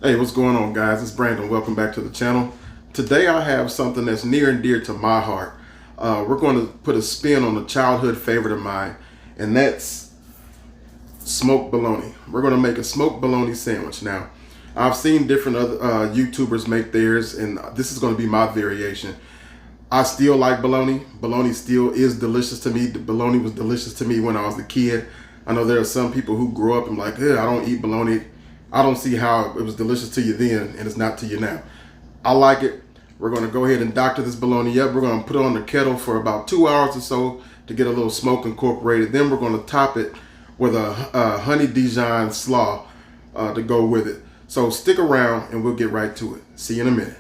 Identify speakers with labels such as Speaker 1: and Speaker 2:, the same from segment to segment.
Speaker 1: Hey, what's going on, guys? It's Brandon. Welcome back to the channel. Today I have something that's near and dear to my heart. We're going to put a spin on a childhood favorite of mine, and that's smoked bologna. We're going to make a smoked bologna sandwich. Now, I've seen different other YouTubers make theirs, and this is going to be my variation. I still like bologna. Bologna still is delicious to me. The bologna was delicious to me when I was a kid. I know there are some people who grew up and like, I don't eat bologna. I don't see how it was delicious to you then and it's not to you now. I like it. We're going to go ahead and doctor this bologna up. We're going to put it on the kettle for about 2 hours or so to get a little smoke incorporated. Then we're going to top it with a honey Dijon slaw to go with it. So stick around and we'll get right to it. See you in a minute.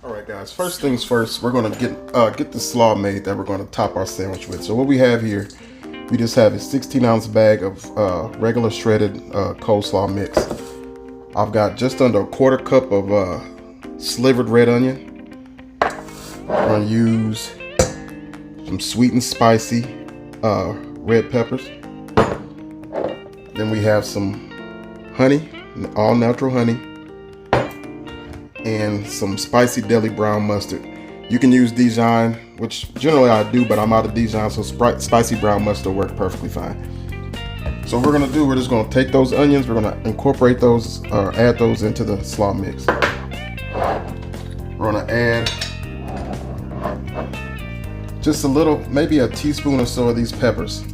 Speaker 1: All right, guys. First things first, we're going to get the slaw made that we're going to top our sandwich with. So what we have here, we just have a 16-ounce bag of regular shredded coleslaw mix. I've got just under a quarter cup of slivered red onion. I'm going to use some sweet and spicy red peppers. Then we have some honey, all natural honey, and some spicy deli brown mustard. You can use Dijon, which generally I do, but I'm out of Dijon, so spicy brown mustard will work perfectly fine. So what we're gonna do, we're just gonna take those onions, we're gonna incorporate those, or add those into the slaw mix. We're gonna add just a little, maybe a teaspoon or so of these peppers.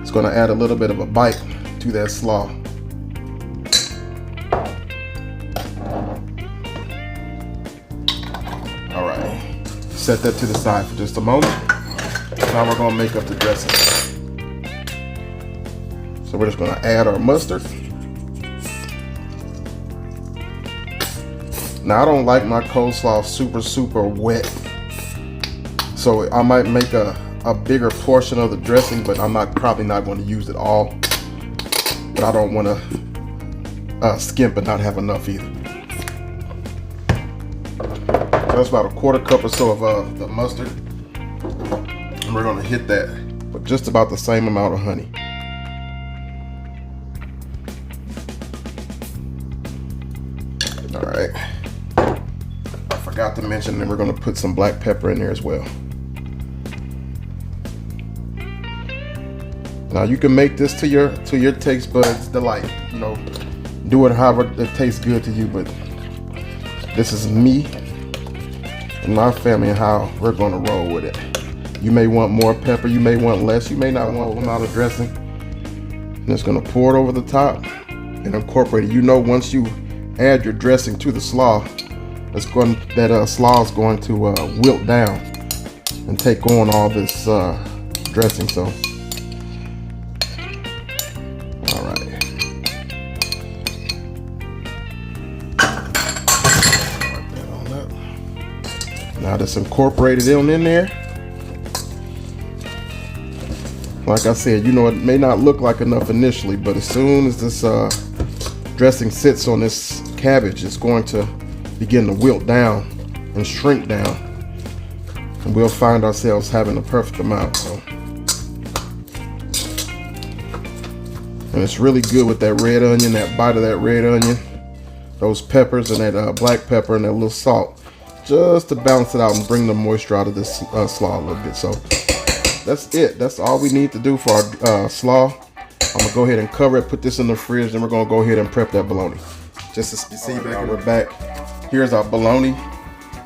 Speaker 1: It's gonna add a little bit of a bite to that slaw. All right, set that to the side for just a moment. Now we're gonna make up the dressing. So we're just gonna add our mustard. Now I don't like my coleslaw super wet. So I might make a bigger portion of the dressing, but I'm probably not going to use it all. But I don't want to skimp and not have enough either. That's about a quarter cup or so of the mustard, and we're going to hit that with just about the same amount of honey. All right, I forgot to mention that we're going to put some black pepper in there as well. Now you can make this to your taste buds delight. You know, do it however it tastes good to you, but this is me and my family and how we're going to roll with it. You may want more pepper, you may want less, you may not want a whole amount of dressing. And just going to pour it over the top and incorporate it. You know, once you add your dressing to the slaw, that slaw is going to wilt down and take on all this dressing. So, all right. Now just incorporate it in there. Like I said, you know, it may not look like enough initially, but as soon as this dressing sits on this cabbage, it's going to begin to wilt down and shrink down. And we'll find ourselves having the perfect amount. So, and it's really good with that red onion, that bite of that red onion, those peppers and that black pepper and that little salt, just to balance it out and bring the moisture out of this slaw a little bit. So that's it. That's all we need to do for our slaw. I'm gonna go ahead and cover it, put this in the fridge, and we're gonna go ahead and prep that bologna. Just to see back, we're back. Here's our bologna,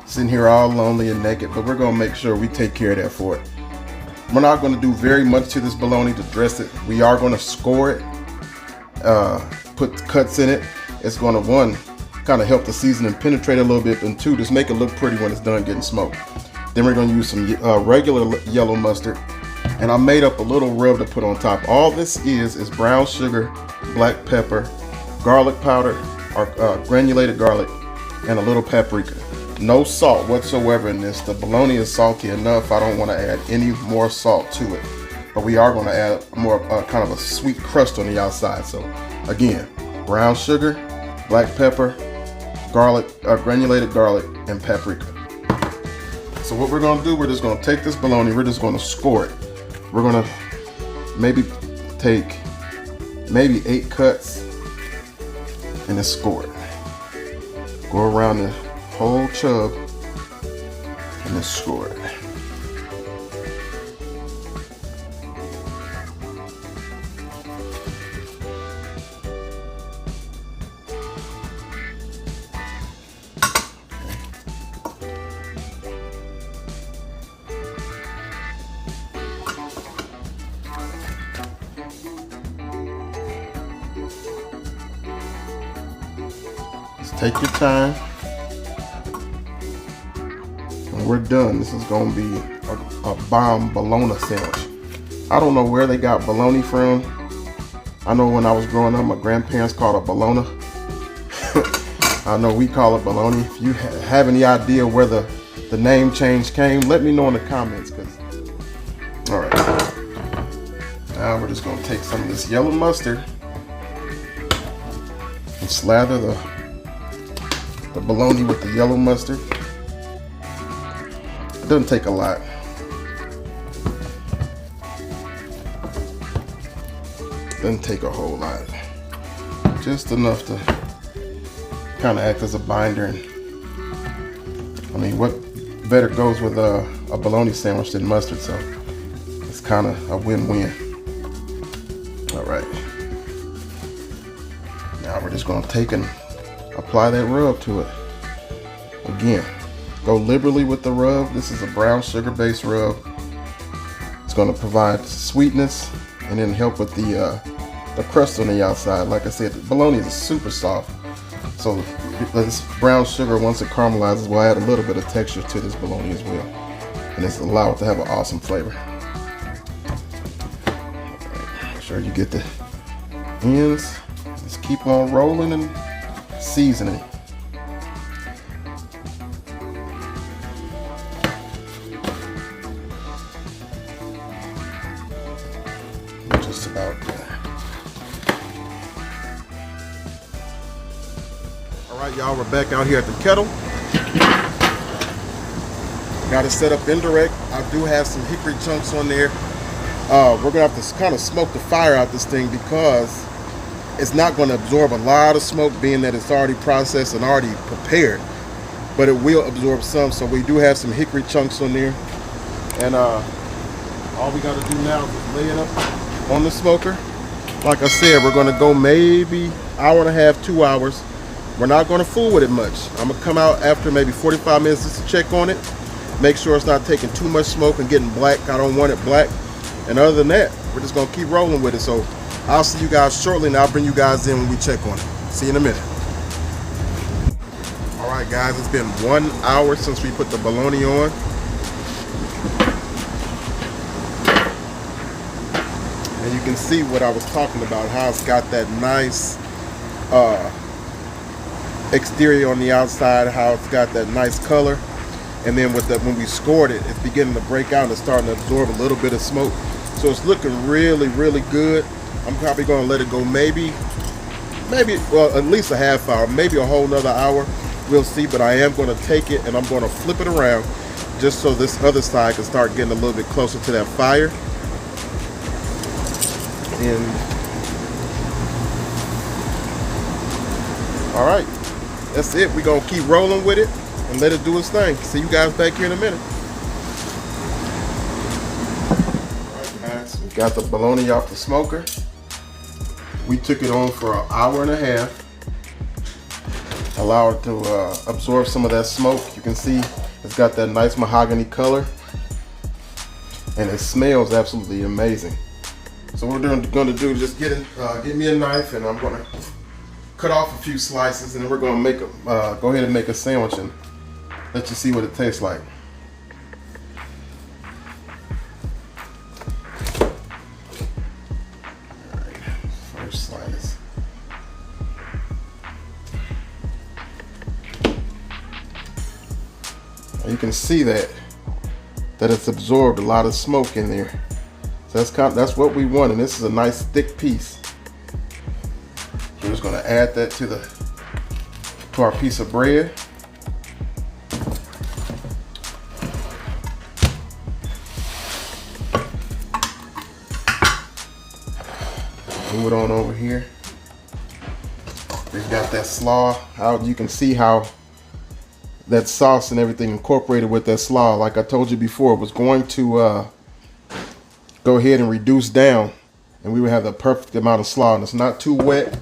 Speaker 1: sitting here all lonely and naked, but we're gonna make sure we take care of that for it. We're not gonna do very much to this bologna to dress it. We are gonna score it, put cuts in it. It's gonna, one, kind of help the seasoning penetrate a little bit, and two, just make it look pretty when it's done getting smoked. Then we're going to use some regular yellow mustard, and I made up a little rub to put on top. All this is brown sugar, black pepper, garlic powder, or granulated garlic, and a little paprika. No salt whatsoever in this. The bologna is salty enough. I don't want to add any more salt to it, but we are going to add more kind of a sweet crust on the outside. So again, brown sugar, black pepper, garlic, granulated garlic, and paprika. So what we're going to do, we're just going to take this bologna, we're just going to score it. We're going to maybe take 8 cuts and it's scored. Go around the whole chub and it's scored. Take your time. When we're done, this is gonna be a bomb bologna sandwich. I don't know where they got bologna from. I know when I was growing up, my grandparents called it bologna. I know we call it bologna. If you have any idea where the name change came, let me know in the comments. All right, now we're just gonna take some of this yellow mustard and slather the bologna with the yellow mustard. It doesn't take a lot. Doesn't take a whole lot. Just enough to kind of act as a binder. And I mean, what better goes with a bologna sandwich than mustard? So it's kind of a win-win. All right. Now we're just gonna take and apply that rub to it. Again, go liberally with the rub. This is a brown sugar based rub. It's going to provide sweetness and then help with the crust on the outside. Like I said, the bologna is super soft. So this brown sugar, once it caramelizes, will add a little bit of texture to this bologna as well. And it's allow it to have an awesome flavor. Make sure you get the ends. Just keep on rolling and seasoning. Just about there. All right, y'all, we're back out here at the kettle. Got it set up indirect. I do have some hickory chunks on there. We're gonna have to kind of smoke the fire out this thing because it's not going to absorb a lot of smoke, being that it's already processed and already prepared, but it will absorb some. So we do have some hickory chunks on there, and all we got to do now is lay it up on the smoker. Like I said, we're going to go maybe hour and a half, 2 hours. We're not going to fool with it much. I'm going to come out after maybe 45 minutes just to check on it, make sure it's not taking too much smoke and getting black. I don't want it black. And other than that, we're just going to keep rolling with it. So I'll see you guys shortly, and I'll bring you guys in when we check on it. See you in a minute. All right, guys, it's been 1 hour since we put the bologna on. And you can see what I was talking about, how it's got that nice exterior on the outside, how it's got that nice color. And then with when we scored it, it's beginning to break out and it's starting to absorb a little bit of smoke. So it's looking really, really good. I'm probably going to let it go maybe, well, at least a half hour, maybe a whole nother hour. We'll see, but I am going to take it and I'm going to flip it around just so this other side can start getting a little bit closer to that fire. And all right, that's it. We're going to keep rolling with it and let it do its thing. See you guys back here in a minute. All right, guys, we got the bologna off the smoker. We took it on for an hour and a half. Allow it to absorb some of that smoke. You can see it's got that nice mahogany color, and it smells absolutely amazing. So what we're going to do is just get me a knife, and I'm going to cut off a few slices, and then we're going to make go ahead and make a sandwich and let you see what it tastes like. First slice. You can see that it's absorbed a lot of smoke in there. So that's what we want, and this is a nice thick piece. We're just going to add that to our piece of bread. Move it on over here. We've got that slaw out. You can see how that sauce and everything incorporated with that slaw. Like I told you before, it was going to go ahead and reduce down, and we would have the perfect amount of slaw. And it's not too wet.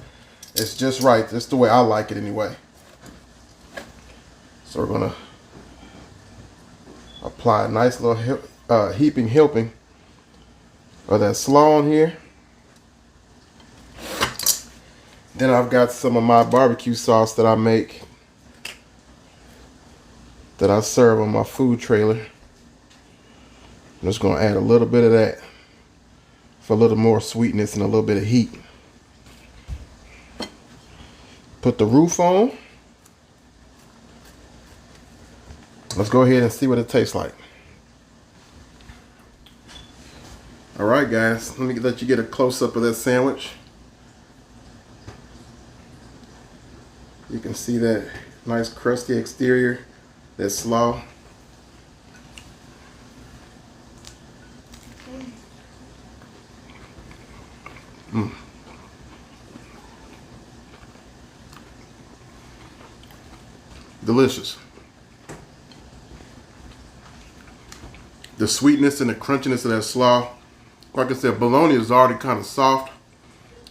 Speaker 1: It's just right. That's the way I like it anyway. So we're gonna apply a nice little heaping helping of that slaw on here. Then I've got some of my barbecue sauce that I make, that I serve on my food trailer. I'm just gonna add a little bit of that for a little more sweetness and a little bit of heat. Put the roof on. Let's go ahead and see what it tastes like. All right, guys, let me let you get a close-up of that sandwich. You can see that nice crusty exterior, that slaw. Delicious. The sweetness and the crunchiness of that slaw. Like I said, bologna is already kind of soft,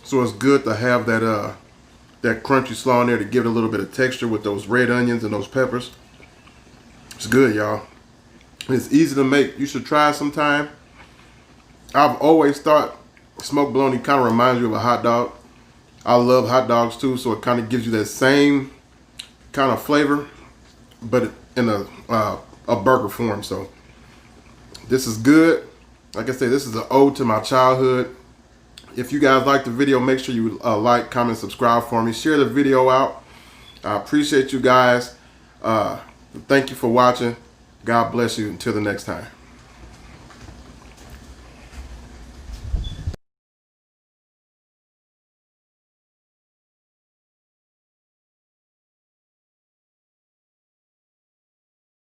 Speaker 1: so it's good to have that that crunchy slaw in there to give it a little bit of texture with those red onions and those peppers. It's good, y'all. It's easy to make. You should try it sometime. I've always thought smoked bologna kind of reminds you of a hot dog. I love hot dogs too, so it kind of gives you that same kind of flavor, but in a burger form. So this is good. Like I said, this is an ode to my childhood. If you guys like the video, make sure you like, comment, subscribe for me. Share the video out. I appreciate you guys. Thank you for watching. God bless you. Until the next time.